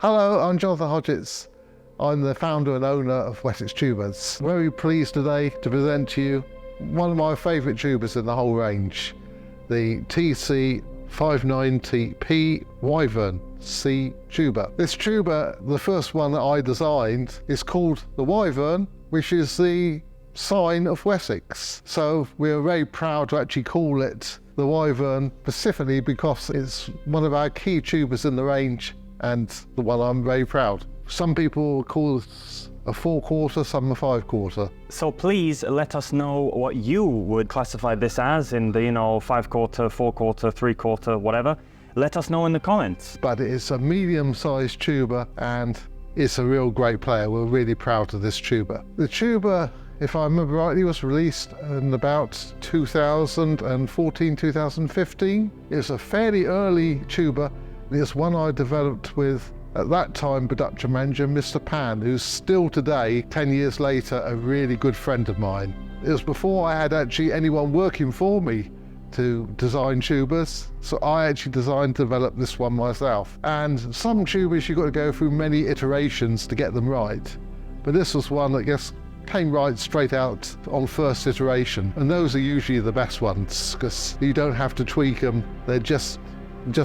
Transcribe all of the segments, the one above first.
Hello, I'm Jonathan Hodgetts. I'm the founder and owner of Wessex Tubas. Very pleased today to present to you one of my favourite tubas in the whole range, the TC590P Wyvern C tuba. This tuba, the first one that I designed, is called the Wyvern, which is the sign of Wessex. So we're very proud to actually call it the Wyvern specifically because it's one of our key tubas in the range and the one I'm very proud. Some people call it a 4/4, some a 5/4. So please let us know what you would classify this as in the, 5/4, 4/4, 3/4, whatever. Let us know in the comments. But it's a medium-sized tuba and it's a real great player. We're really proud of this tuba. The tuba, if I remember rightly, was released in about 2014, 2015. It's a fairly early tuba. It's one I developed with, at that time, production manager Mr. Pan, who's still today, 10 years later, a really good friend of mine. It was before I had actually anyone working for me to design tubas, so I actually designed and developed this one myself. And some tubas you've got to go through many iterations to get them right, but this was one that came right straight out on first iteration, and those are usually the best ones because you don't have to tweak them, they just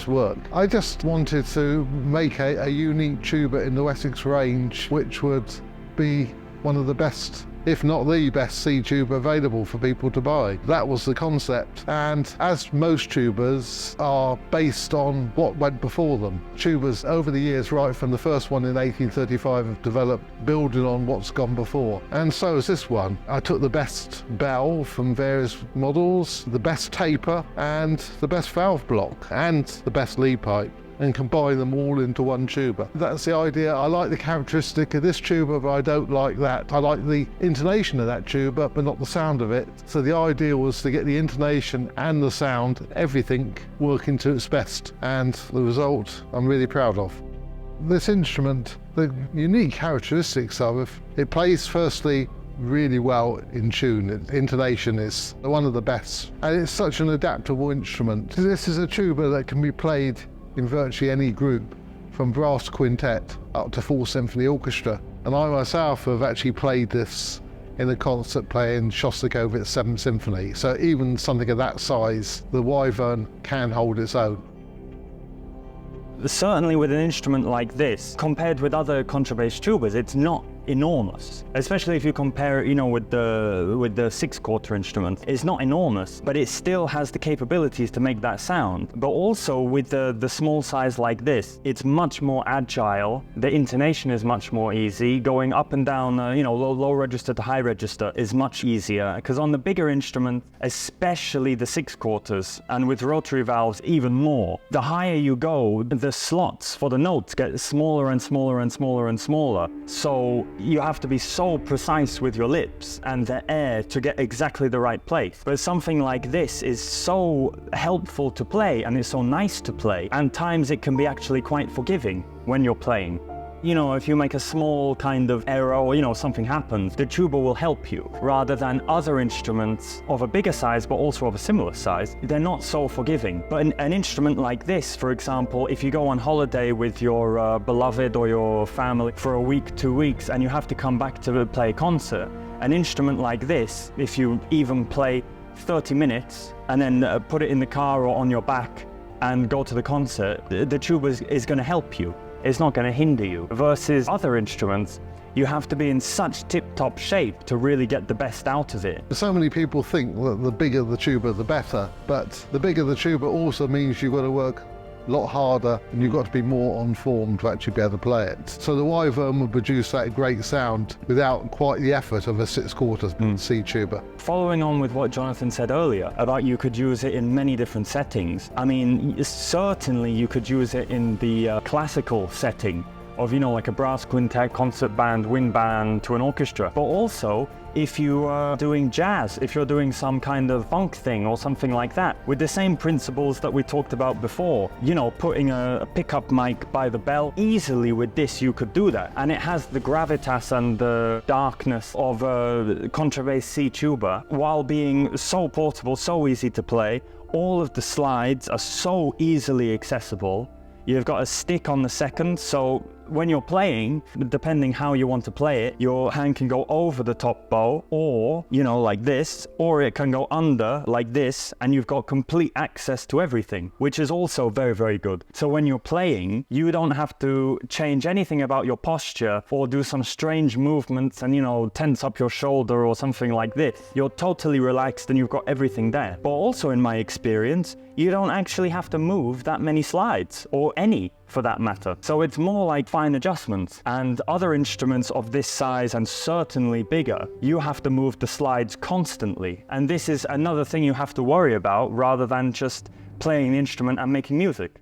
work. I just wanted to make a unique tuba in the Wessex range which would be one of the best, if not the best, C tuba available for people to buy. That was the concept, and as most tubas are based on what went before them. Tubas over the years, right from the first one in 1835, have developed building on what's gone before, and so is this one. I took the best bell from various models, the best taper and the best valve block and the best lead pipe, and combine them all into one tuba. That's the idea. I like the characteristic of this tuba, but I don't like that. I like the intonation of that tuba, but not the sound of it. So the idea was to get the intonation and the sound, everything working to its best. And the result I'm really proud of. This instrument, the unique characteristics of it plays firstly really well in tune. Intonation is one of the best. And it's such an adaptable instrument. This is a tuba that can be played in virtually any group, from brass quintet up to full symphony orchestra. And I myself have actually played this in a concert playing Shostakovich's 7th Symphony. So even something of that size, the Wyvern can hold its own. Certainly with an instrument like this, compared with other contrabass tubas, it's not enormous. Especially if you compare it, with the 6/4 instrument. It's not enormous, but it still has the capabilities to make that sound. But also with the small size like this, it's much more agile. The intonation is much more easy. Going up and down, low register to high register is much easier. Because on the bigger instrument, especially the 6/4s, and with rotary valves even more, the higher you go, the slots for the notes get smaller and smaller and smaller and smaller. So you have to be so precise with your lips and the air to get exactly the right place. But something like this is so helpful to play, and it's so nice to play, and times it can be actually quite forgiving when you're playing. If you make a small kind of error or, something happens, the tuba will help you, rather than other instruments of a bigger size, but also of a similar size. They're not so forgiving. But an instrument like this, for example, if you go on holiday with your beloved or your family for a week, 2 weeks, and you have to come back to play a concert, an instrument like this, if you even play 30 minutes and then put it in the car or on your back and go to the concert, the tuba is going to help you. It's not going to hinder you. Versus other instruments, you have to be in such tip-top shape to really get the best out of it. So many people think that the bigger the tuba, the better, but the bigger the tuba also means you've got to work a lot harder and you've got to be more on form to actually be able to play it. So the Wyvern will produce that great sound without quite the effort of a 6/4 C tuba. Following on with what Jonathan said earlier about you could use it in many different settings, I mean, certainly you could use it in the classical setting of, like a brass quintet, concert band, wind band to an orchestra. But also, if you are doing jazz, if you're doing some kind of funk thing or something like that, with the same principles that we talked about before, putting a pickup mic by the bell, easily with this you could do that. And it has the gravitas and the darkness of a contrabass C tuba, while being so portable, so easy to play. All of the slides are so easily accessible. You've got a stick on the second, so when you're playing, depending how you want to play it, your hand can go over the top bow, or, you know, like this, or it can go under like this, and you've got complete access to everything, which is also very, very good. So when you're playing, you don't have to change anything about your posture or do some strange movements and, you know, tense up your shoulder or something like this. You're totally relaxed and you've got everything there. But also in my experience, you don't actually have to move that many slides, or any for that matter. So it's more like fine adjustments. And other instruments of this size and certainly bigger, you have to move the slides constantly. And this is another thing you have to worry about rather than just playing the instrument and making music.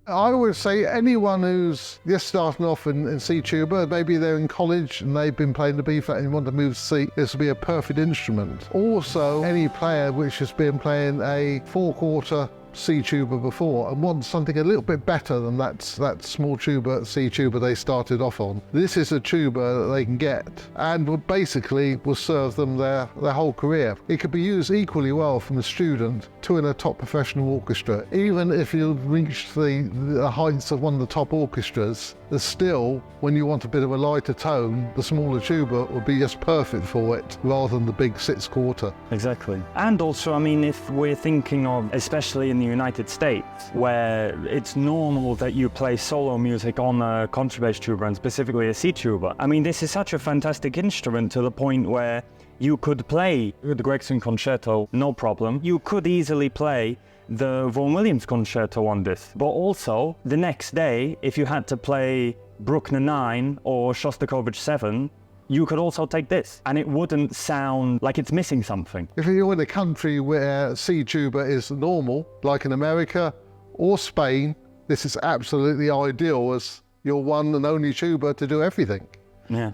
I would say anyone who's just starting off in C tuba, maybe they're in college and they've been playing the B flat and want to move to C, this will be a perfect instrument. Also, any player which has been playing a 4/4 C tuba before and wants something a little bit better than that small tuba, C tuba they started off on. This is a tuba that they can get and will serve them their whole career. It could be used equally well from a student to in a top professional orchestra. Even if you've reached the heights of one of the top orchestras, there's still, when you want a bit of a lighter tone, the smaller tuba would be just perfect for it, rather than the big 6/4. Exactly. And also, I mean, if we're thinking of, especially in the United States, where it's normal that you play solo music on a contrabass tuba, and specifically a C tuba, I mean, this is such a fantastic instrument to the point where you could play the Gregson Concerto, no problem. You could easily play the Vaughan Williams Concerto on this. But also, the next day, if you had to play Bruckner 9 or Shostakovich 7, you could also take this, and it wouldn't sound like it's missing something. If you're in a country where C tuba is normal, like in America or Spain, this is absolutely ideal as your one and only tuba to do everything. Yeah.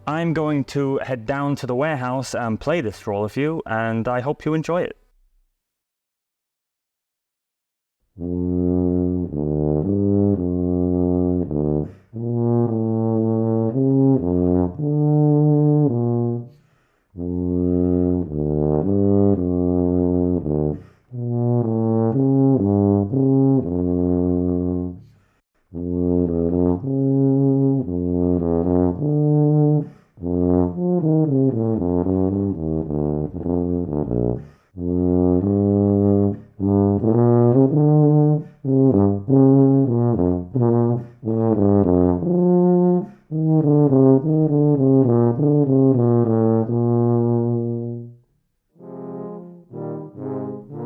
I'm going to head down to the warehouse and play this for all of you, and I hope you enjoy it.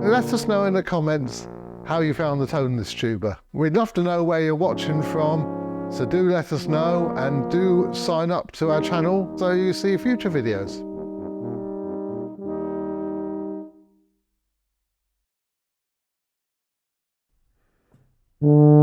Let us know in the comments how you found the tone of this tuba. We'd love to know where you're watching from, so do let us know and do sign up to our channel so you see future videos. Mm-hmm.